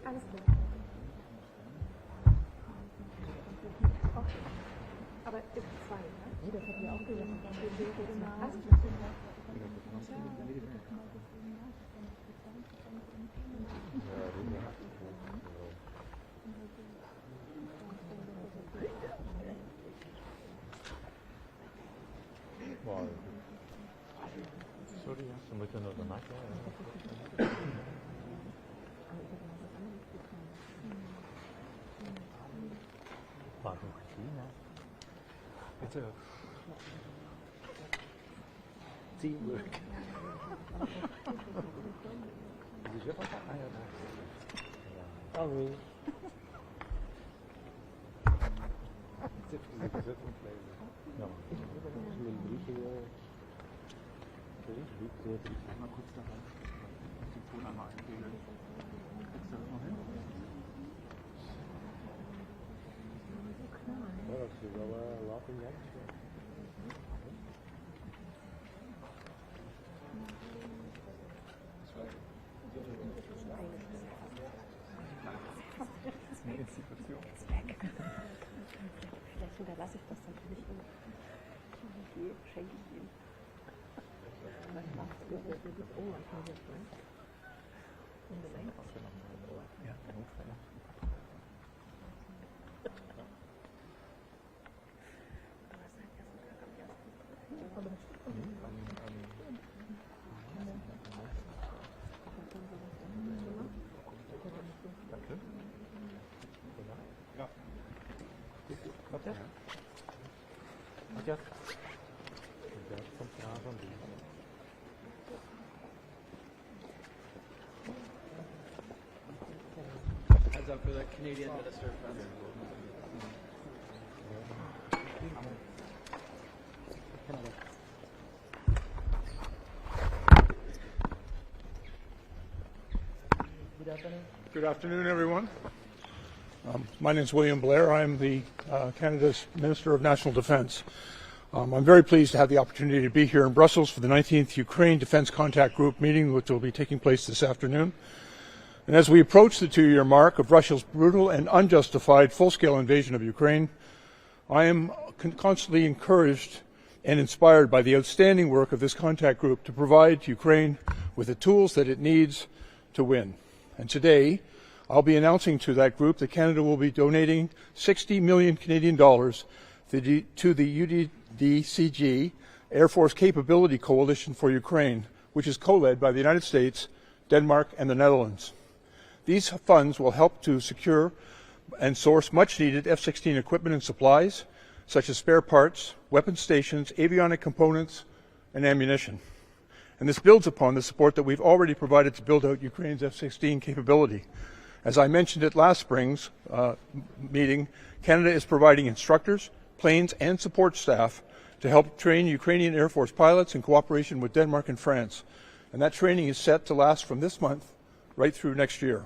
Alles klar. Okay. Aber es gibt zwei, ne? Nee, das hatten wir auch gesagt. Sorry, ze moeten nog de maken. Waarom gezien, hè? It's a teamwork. Is it what I have? Sorry. No. Einmal kurz da rein. Den Ton einmal einregeln. Kriegst du das noch hin? Ja, das ist aber laughing ganz schön. Das ist eine Institution. Vielleicht hinterlasse ich das dann für dich und schenke ich ihm. Ja, Notfälle. Danke. Ja. Matthias? Matthias? Heads up for the Canadian Minister of Defense. Good afternoon, everyone. My name is William Blair. I'm the Canada's Minister of National Defence. I'm very pleased to have the opportunity to be here in Brussels for the 19th Ukraine Defence Contact Group meeting, which will be taking place this afternoon. And as we approach the 2-year mark of Russia's brutal and unjustified full-scale invasion of Ukraine, I am constantly encouraged and inspired by the outstanding work of this contact group to provide Ukraine with the tools that it needs to win. And today, I'll be announcing to that group that Canada will be donating 60 million Canadian dollars to the UDDCG Air Force Capability Coalition for Ukraine, which is co-led by the United States, Denmark, and the Netherlands. These funds will help to secure and source much-needed F-16 equipment and supplies, such as spare parts, weapon stations, avionic components, and ammunition. And this builds upon the support that we've already provided to build out Ukraine's F-16 capability. As I mentioned at last spring's meeting, Canada is providing instructors, planes, and support staff to help train Ukrainian Air Force pilots in cooperation with Denmark and France. And that training is set to last from this month right through next year.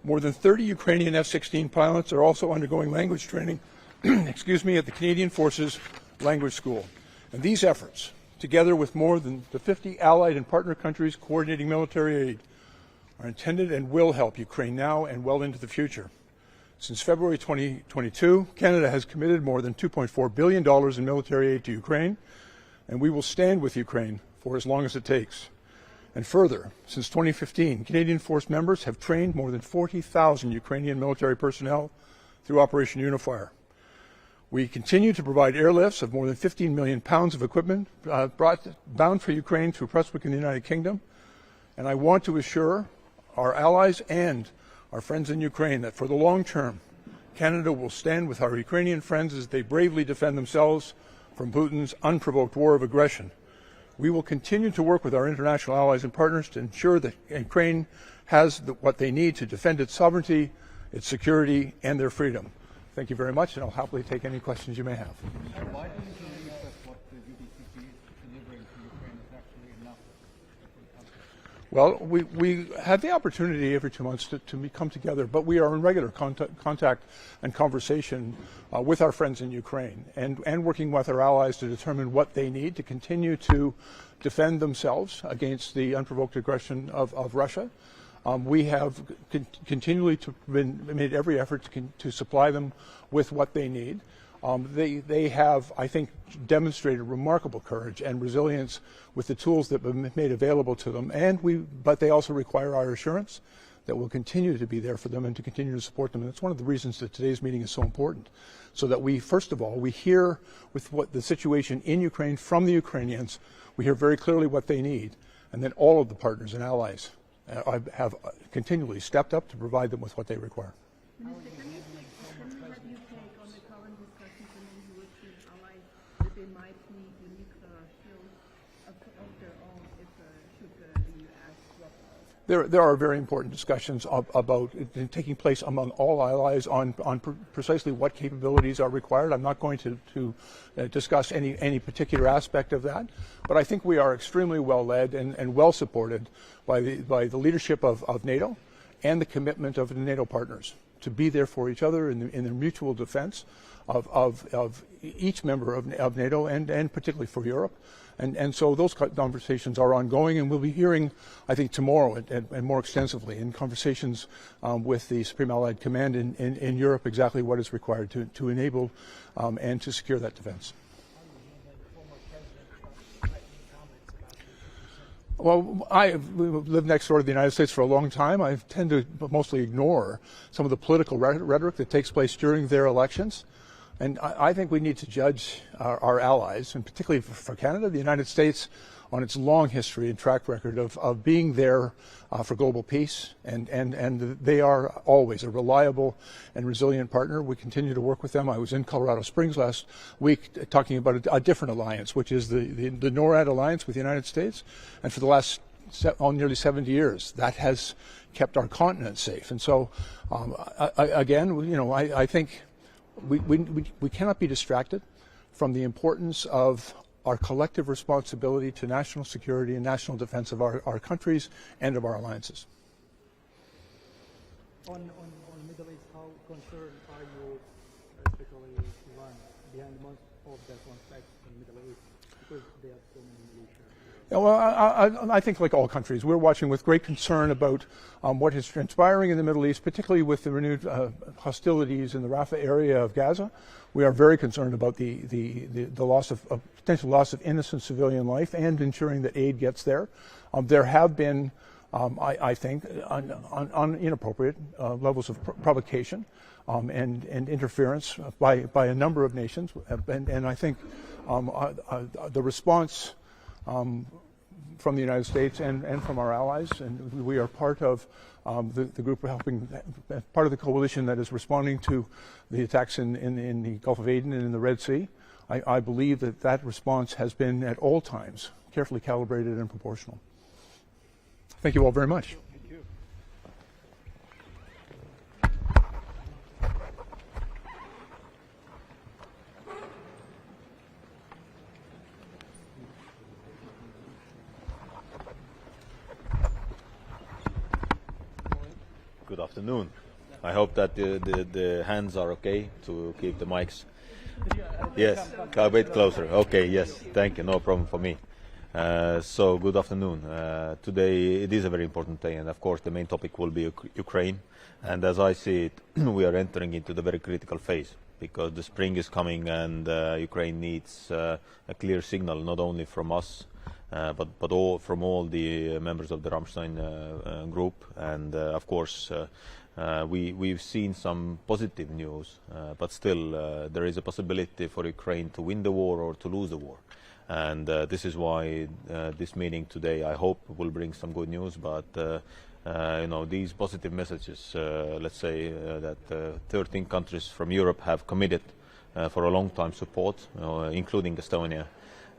More than 30 Ukrainian F-16 pilots are also undergoing language training at the Canadian Forces Language School. And these efforts, together with more than the 50 allied and partner countries coordinating military aid, are intended and will help Ukraine now and well into the future. Since February 2022, Canada has committed more than $2.4 billion in military aid to Ukraine, and we will stand with Ukraine for as long as it takes. And further, since 2015, Canadian Force members have trained more than 40,000 Ukrainian military personnel through Operation Unifier. We continue to provide airlifts of more than 15 million pounds of equipment bound for Ukraine through Prestwick in the United Kingdom. And I want to assure our allies and our friends in Ukraine that for the long term, Canada will stand with our Ukrainian friends as they bravely defend themselves from Putin's unprovoked war of aggression. We will continue to work with our international allies and partners to ensure that Ukraine has what they need to defend its sovereignty, its security, and their freedom. Thank you very much, and I'll happily take any questions you may have. Why do you believe that what the UDCG is delivering to Ukraine is actually enough? Well, we have the opportunity every 2 months to come together, but we are in regular contact and conversation with our friends in Ukraine and working with our allies to determine what they need to continue to defend themselves against the unprovoked aggression of Russia. We have continually made every effort to supply them with what they need. They have, I think, demonstrated remarkable courage and resilience with the tools that have been made available to them. But they also require our assurance that we'll continue to be there for them and to continue to support them. And that's one of the reasons that today's meeting is so important, so that we, first of all, we hear with what the situation in Ukraine from the Ukrainians. We hear very clearly what they need, and then all of the partners and allies have continually stepped up to provide them with what they require. Minister, can you have your take on the current discussions among European allies that they might need unique shields of their own if should the U.S. drop out? There are very important discussions about taking place among all allies on precisely what capabilities are required. I'm not going to discuss any particular aspect of that, but I think we are extremely well led and well supported by the leadership of NATO and the commitment of the NATO partners to be there for each other in the mutual defense of each member of NATO and particularly for Europe. And so those conversations are ongoing, and we'll be hearing, I think, tomorrow and more extensively in conversations with the Supreme Allied Command in Europe exactly what is required to enable and to secure that defense. Well, I've lived next door to the United States for a long time. I tend to mostly ignore some of the political rhetoric that takes place during their elections. And I think we need to judge our allies, and particularly for Canada, the United States, on its long history and track record of being there for global peace. And they are always a reliable and resilient partner. We continue to work with them. I was in Colorado Springs last week talking about a different alliance, which is the NORAD alliance with the United States. And for the last nearly 70 years, that has kept our continent safe. And so, again, I think we cannot be distracted from the importance of our collective responsibility to national security and national defense of our countries and of our alliances. On Middle East, how concerned are you, especially Iran, behind most of the conflicts in Middle East, because they have so many militias? Yeah, well, I think like all countries, we're watching with great concern about what is transpiring in the Middle East, particularly with the renewed hostilities in the Rafah area of Gaza. We are very concerned about the potential loss of innocent civilian life and ensuring that aid gets there. There have been, I think, inappropriate levels of provocation and interference by a number of nations, and I think the response from the United States and from our allies, and we are part of the group helping, part of the coalition that is responding to the attacks in the Gulf of Aden and in the Red Sea. I believe that response has been at all times carefully calibrated and proportional. Thank you all very much. Good afternoon. I hope that the hands are okay to keep the mics. Yes, a bit closer. Okay, yes, thank you. No problem for me. So good afternoon. Today it is a very important day, and of course the main topic will be Ukraine. And as I see it, we are entering into the very critical phase, because the spring is coming, and Ukraine needs a clear signal, not only from us, but from all the members of the Rammstein group. And of course we've seen some positive news, but still there is a possibility for Ukraine to win the war or to lose the war. And this is why this meeting today, I hope, will bring some good news. But these positive messages, let's say that 13 countries from Europe have committed for a long time support, including Estonia.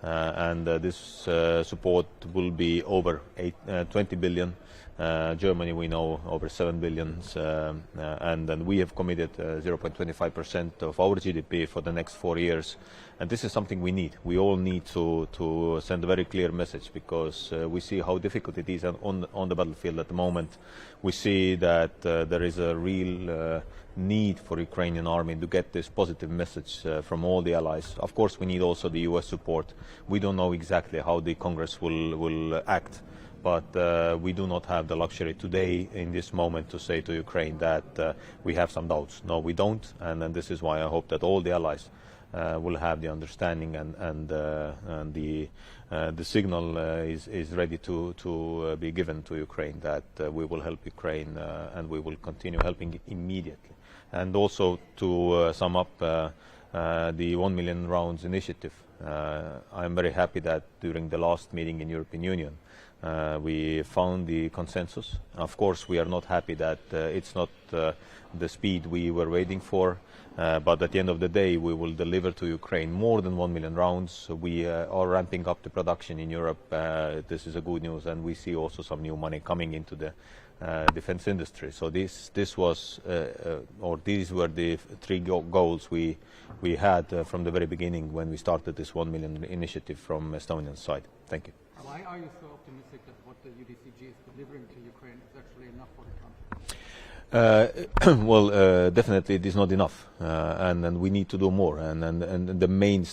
And this support will be over 20 billion. Germany, we know, over 7 billion. And then we have committed 0.25% of our GDP for the next 4 years. And this is something we need. We all need to send a very clear message, because we see how difficult it is on the battlefield at the moment. We see that there is a real need for Ukrainian army to get this positive message from all the allies. Of course, we need also the US support. We don't know exactly how the Congress will act, but we do not have the luxury today in this moment to say to Ukraine that we have some doubts. No, we don't, and this is why I hope that all the allies will have the understanding and the signal is ready to be given to Ukraine that we will help Ukraine and we will continue helping immediately. And also to sum up the 1 million rounds initiative, I am very happy that during the last meeting in European Union we found the consensus. Of course, we are not happy that it's not the speed we were waiting for, but at the end of the day we will deliver to Ukraine more than 1 million rounds. We are ramping up the production in Europe. This is a good news, and we see also some new money coming into the defense industry. So this was or these were the three goals we had from the very beginning when we started this 1 million initiative from Estonian side. Thank you. Why are you so optimistic that what the UDCG is delivering to Ukraine is actually enough for the country? Well, definitely it is not enough, and we need to do more. And the main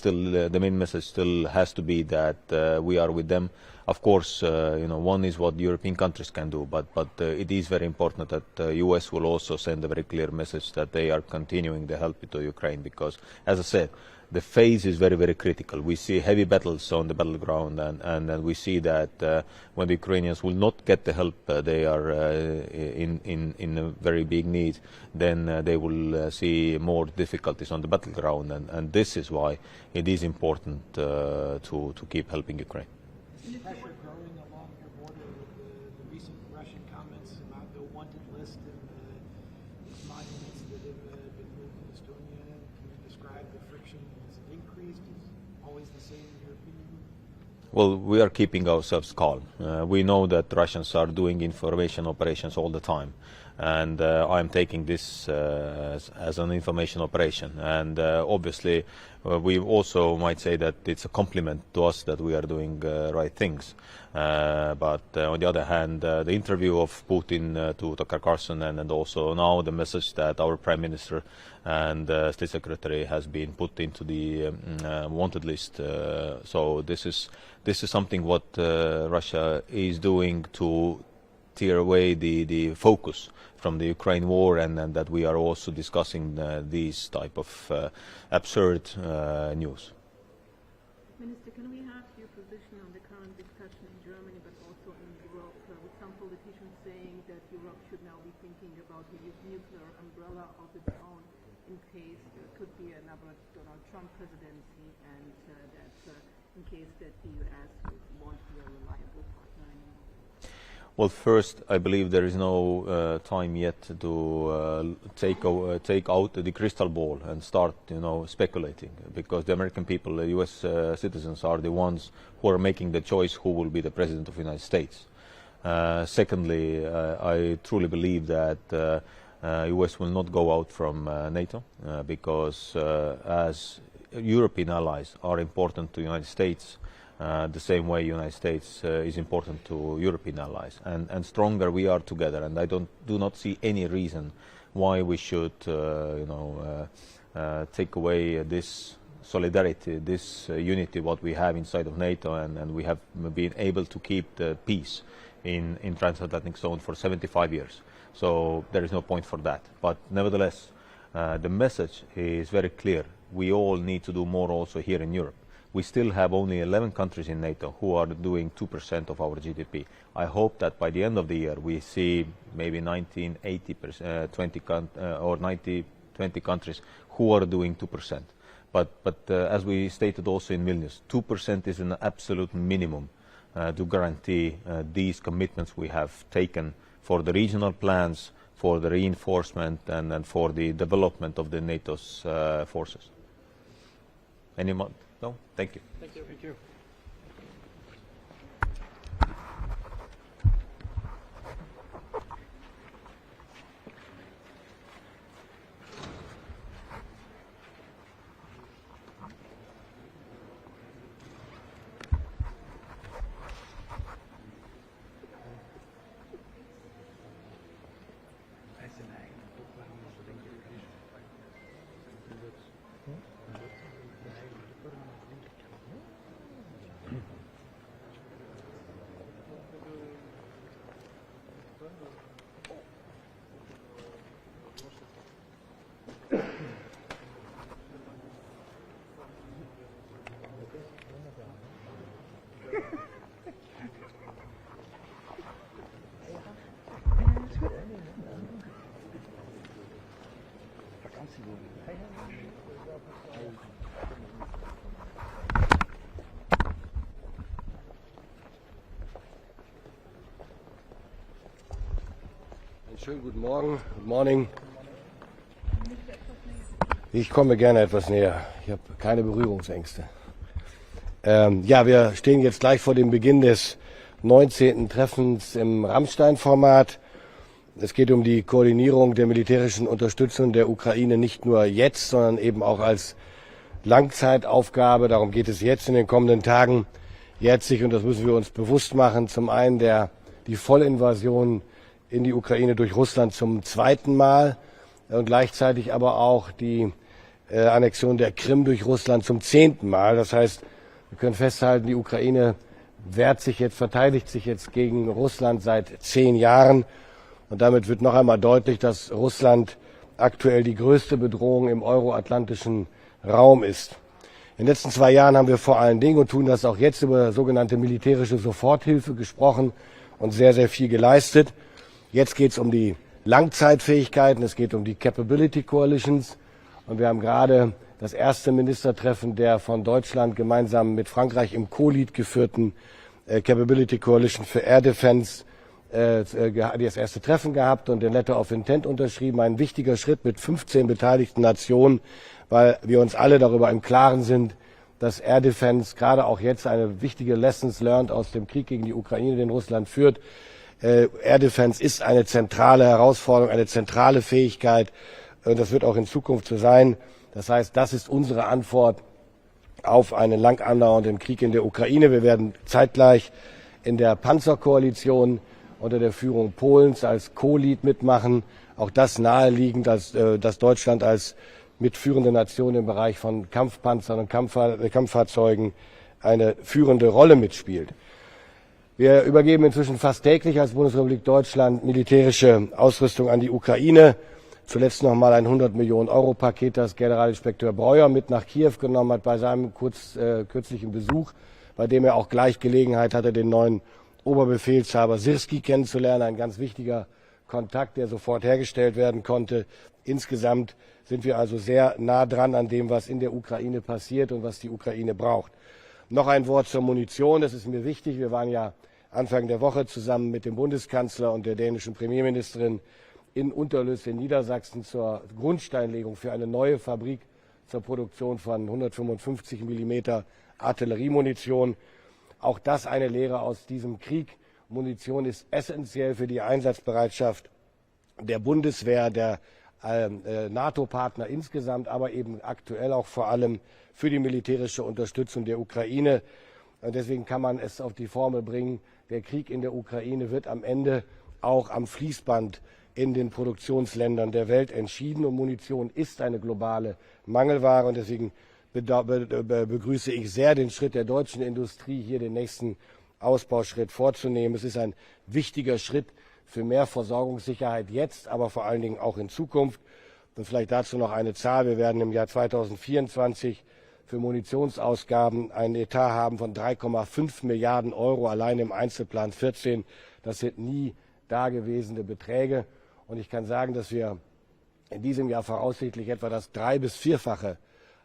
message still has to be that we are with them. Of course, one is what European countries can do, but it is very important that the US will also send a very clear message that they are continuing the help to Ukraine, because, as I said, the phase is very, very critical. We see heavy battles on the battleground, and we see that when the Ukrainians will not get the help they are in a very big need, then they will see more difficulties on the battleground, and this is why it is important to keep helping Ukraine. Pressure growing along your border with the recent Russian comments about the wanted list and the monuments that have been moved in Estonia. Can you describe the friction? Has it increased? Is it always the same in your opinion? Well, we are keeping ourselves calm. We know that Russians are doing information operations all the time, and I'm taking this as an information operation. And obviously, we also might say that it's a compliment to us that we are doing right things. But on the other hand, the interview of Putin to Tucker Carlson, and also now the message that our Prime Minister and State Secretary has been put into the wanted list. So this is something what Russia is doing to tear away the focus from the Ukraine war, and that we are also discussing these type of absurd news. Minister, can we have your position on the current discussion in Germany, but also in Europe, with some politicians saying that Europe should now be thinking about a nuclear umbrella of its own in case there could be another Donald Trump presidency, and that in case that the U.S. won't be a reliable partner anymore? Well, first, I believe there is no time yet to take out the crystal ball and start, speculating, because the American people, the U.S. Citizens, are the ones who are making the choice who will be the president of the United States. Secondly, I truly believe that U.S. will not go out from NATO because as European allies are important to the United States, the same way United States is important to European allies, and stronger we are together. And I do not see any reason why we should take away this solidarity, this unity what we have inside of NATO, and we have been able to keep the peace in transatlantic zone for 75 years. So there is no point for that. But nevertheless, the message is very clear. We all need to do more also here in Europe. We still have only 11 countries in NATO who are doing 2% of our GDP. I hope that by the end of the year we see maybe 19, 80%, 20 countries who are doing 2%. But as we stated also in Vilnius, 2% is an absolute minimum to guarantee these commitments we have taken for the regional plans, for the reinforcement, and for the development of the NATO's forces. Any more? No? Thank you. Thank you. Thank you. Schönen guten Morgen. Good morning. Ich komme gerne etwas näher. Ich habe keine Berührungsängste. Ja, wir stehen jetzt gleich vor dem Beginn des 19. Treffens im Rammstein-Format. Es geht um die Koordinierung der militärischen Unterstützung der Ukraine nicht nur jetzt, sondern eben auch als Langzeitaufgabe. Darum geht es jetzt in den kommenden Tagen. Jetzt sich, und das müssen wir uns bewusst machen, zum einen die Vollinvasion in die Ukraine durch Russland zum zweiten Mal und gleichzeitig aber auch die Annexion der Krim durch Russland zum 10. Mal. Das heißt, wir können festhalten, die Ukraine verteidigt sich jetzt gegen Russland seit 10 Jahren. Und damit wird noch einmal deutlich, dass Russland aktuell die größte Bedrohung im euroatlantischen Raum ist. In den letzten 2 Jahren haben wir vor allen Dingen und tun das auch jetzt über sogenannte militärische Soforthilfe gesprochen und sehr, sehr viel geleistet. Jetzt geht es um die Langzeitfähigkeiten, es geht um die Capability Coalitions. Und wir haben gerade das erste Ministertreffen der von Deutschland gemeinsam mit Frankreich im Co-Lead geführten Capability Coalition für Air Defense das erste Treffen gehabt und den Letter of Intent unterschrieben. Ein wichtiger Schritt mit 15 beteiligten Nationen, weil wir uns alle darüber im Klaren sind, dass Air Defense gerade auch jetzt eine wichtige Lessons learned aus dem Krieg gegen die Ukraine, den Russland führt. Air Defense ist eine zentrale Herausforderung, eine zentrale Fähigkeit. Und das wird auch in Zukunft so sein. Das heißt, das ist unsere Antwort auf einen lang andauernden Krieg in der Ukraine. Wir werden zeitgleich in der Panzerkoalition unter der Führung Polens als Co-Lead mitmachen. Auch das naheliegend, dass Deutschland als mitführende Nation im Bereich von Kampfpanzern und Kampffahrzeugen eine führende Rolle mitspielt. Wir übergeben inzwischen fast täglich als Bundesrepublik Deutschland militärische Ausrüstung an die Ukraine. Zuletzt noch mal ein 100 Millionen Euro Paket, das Generalinspekteur Breuer mit nach Kiew genommen hat bei seinem kürzlichen Besuch, bei dem er auch gleich Gelegenheit hatte, den neuen Oberbefehlshaber Sirski kennenzulernen. Ein ganz wichtiger Kontakt, der sofort hergestellt werden konnte. Insgesamt sind wir also sehr nah dran an dem, was in der Ukraine passiert und was die Ukraine braucht. Noch ein Wort zur Munition, das ist mir wichtig. Wir waren ja Anfang der Woche zusammen mit dem Bundeskanzler und der dänischen Premierministerin in Unterlüß in Niedersachsen zur Grundsteinlegung für eine neue Fabrik zur Produktion von 155 mm Artilleriemunition. Auch das eine Lehre aus diesem Krieg. Munition ist essentiell für die Einsatzbereitschaft der Bundeswehr, der NATO-Partner insgesamt, aber eben aktuell auch vor allem für die militärische Unterstützung der Ukraine. Und deswegen kann man es auf die Formel bringen, der Krieg in der Ukraine wird am Ende auch am Fließband in den Produktionsländern der Welt entschieden. Und Munition ist eine globale Mangelware. Und deswegen begrüße ich sehr den Schritt der deutschen Industrie, hier den nächsten Ausbauschritt vorzunehmen. Es ist ein wichtiger Schritt für mehr Versorgungssicherheit jetzt, aber vor allen Dingen auch in Zukunft. Und vielleicht dazu noch eine Zahl. Wir werden im Jahr 2024 für Munitionsausgaben einen Etat haben von 3,5 Milliarden Euro allein im Einzelplan 14. Das sind nie dagewesene Beträge. Und ich kann sagen, dass wir in diesem Jahr voraussichtlich etwa das 3- bis 4-fache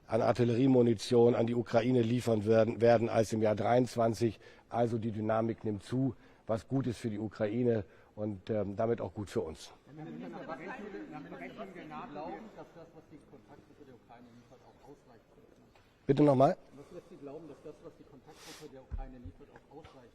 an Artilleriemunition an die Ukraine liefern werden als im Jahr 2023. Also die Dynamik nimmt zu, was gut ist für die Ukraine und damit auch gut für uns. Bitte nochmal? Was lässt Sie glauben, dass das, was die Kontaktgruppe der Ukraine liefert, auch ausreicht?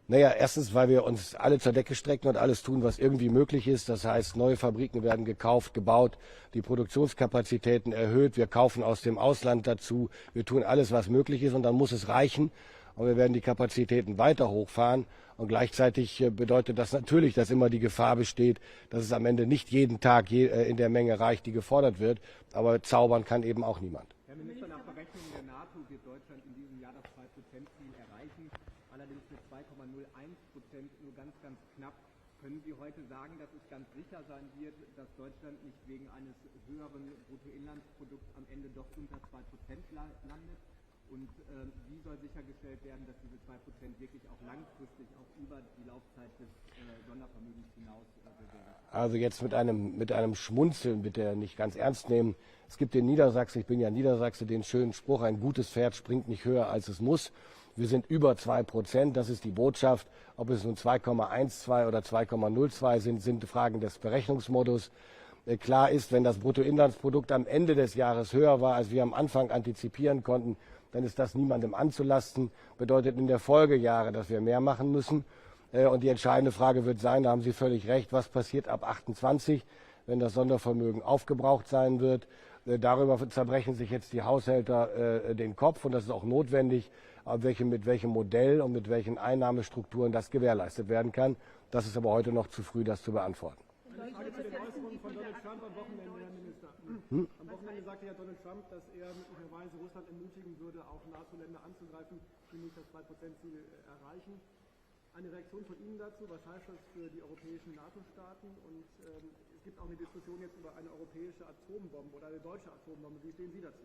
Naja, erstens, weil wir uns alle zur Decke strecken und alles tun, was irgendwie möglich ist. Das heißt, neue Fabriken werden gekauft, gebaut, die Produktionskapazitäten erhöht. Wir kaufen aus dem Ausland dazu. Wir tun alles, was möglich ist und dann muss es reichen. Und wir werden die Kapazitäten weiter hochfahren. Und gleichzeitig bedeutet das natürlich, dass immer die Gefahr besteht, dass es am Ende nicht jeden Tag in der Menge reicht, die gefordert wird. Aber zaubern kann eben auch niemand. Herr Minister, nach Berechnung der NATO wird Deutschland in diesem Jahr das 2%-Ziel erreichen, allerdings mit 2,01%, nur ganz, ganz knapp. Können Sie heute sagen, dass es ganz sicher sein wird, dass Deutschland nicht wegen eines höheren Bruttoinlandsprodukts am Ende doch unter 2% landet? Und wie soll sichergestellt werden, dass diese 2% wirklich auch langfristig auch über die Laufzeit des Sondervermögens hinaus bewegen? Also jetzt mit einem Schmunzeln bitte nicht ganz ernst nehmen. Es gibt in Niedersachsen, ich bin ja Niedersachse, den schönen Spruch, ein gutes Pferd springt nicht höher, als es muss. Wir sind über 2%, das ist die Botschaft. Ob es nun 2,12 oder 2,02 sind Fragen des Berechnungsmodus. Klar ist, wenn das Bruttoinlandsprodukt am Ende des Jahres höher war, als wir am Anfang antizipieren konnten, dann ist das niemandem anzulasten. Bedeutet in der Folgejahre, dass wir mehr machen müssen. Und die entscheidende Frage wird sein, da haben Sie völlig recht, was passiert ab 28, wenn das Sondervermögen aufgebraucht sein wird. Darüber zerbrechen sich jetzt die Haushälter den Kopf, und das ist auch notwendig, mit welchem Modell und mit welchen Einnahmestrukturen das gewährleistet werden kann. Das ist aber heute noch zu früh, das zu beantworten. Eine Frage zu den Äußerungen von Donald Trump am Wochenende, Herr Minister. Am Wochenende sagte ja Donald Trump, dass er möglicherweise Russland ermutigen würde, auch NATO-Länder anzugreifen, die nicht das 2%-Ziel erreichen. Eine Reaktion von Ihnen dazu, was heißt das für die europäischen NATO-Staaten? Und es gibt auch eine Diskussion jetzt über eine europäische Atombombe oder eine deutsche Atombombe. Wie stehen Sie dazu?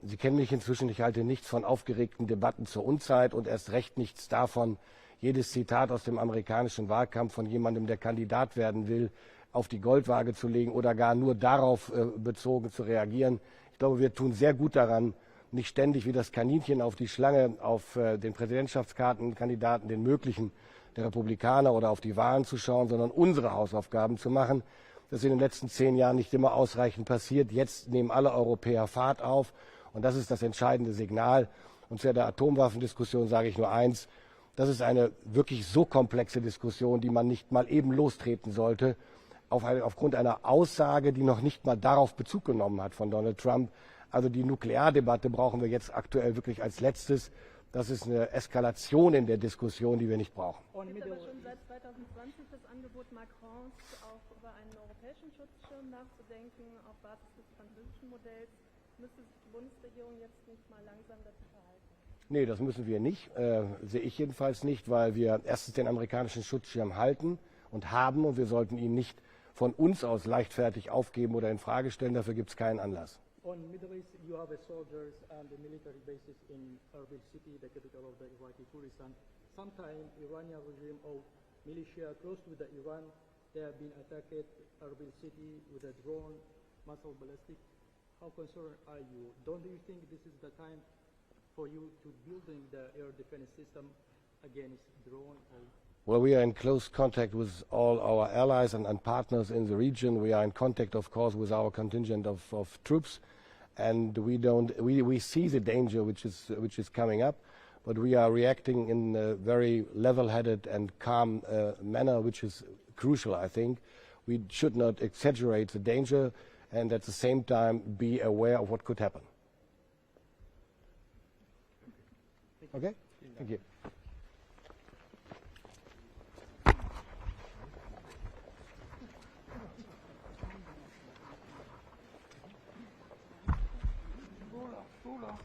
Sie kennen mich inzwischen, ich halte nichts von aufgeregten Debatten zur Unzeit und erst recht nichts davon, jedes Zitat aus dem amerikanischen Wahlkampf von jemandem, der Kandidat werden will, auf die Goldwaage zu legen oder gar nur darauf bezogen zu reagieren. Ich glaube, wir tun sehr gut daran, nicht ständig wie das Kaninchen auf die Schlange, auf den Präsidentschaftskandidaten, den möglichen der Republikaner oder auf die Wahlen zu schauen, sondern unsere Hausaufgaben zu machen. Das ist in den letzten 10 Jahren nicht immer ausreichend passiert. Jetzt nehmen alle Europäer Fahrt auf, und das ist das entscheidende Signal. Und zu der Atomwaffendiskussion sage ich nur eins: Das ist eine wirklich so komplexe Diskussion, die man nicht mal eben lostreten sollte, aufgrund einer Aussage, die noch nicht mal darauf Bezug genommen hat von Donald Trump. Also die Nukleardebatte brauchen wir jetzt aktuell wirklich als letztes. Das ist eine Eskalation in der Diskussion, die wir nicht brauchen. Es gibt aber schon seit 2020 das Angebot Macrons, auch über einen europäischen Schutzschirm nachzudenken, auf Basis des französischen Modells. Müsste sich die Bundesregierung jetzt nicht mal langsam dazu verhalten? Nee, das müssen wir nicht, sehe ich jedenfalls nicht, weil wir erstens den amerikanischen Schutzschirm halten und haben, und wir sollten ihn nicht von uns aus leichtfertig aufgeben oder in Frage stellen. Dafür gibt es keinen Anlass. On Middle East, you have soldiers and the military bases in Erbil city, the capital of the Iraqi Kurdistan. Sometime Iranian regime of militia close to the Iran, they have been attacked Erbil city with a drone, missile ballistic. How concerned are you? Don't you think this is the time for you to building the air defense system against drone? Well, we are in close contact with all our allies and partners in the region. We are in contact, of course, with our contingent of troops, and we see the danger which is coming up, but we are reacting in a very level-headed and calm manner, which is crucial, I think. We should not exaggerate the danger and at the same time be aware of what could happen. Okay? Thank you. Sola.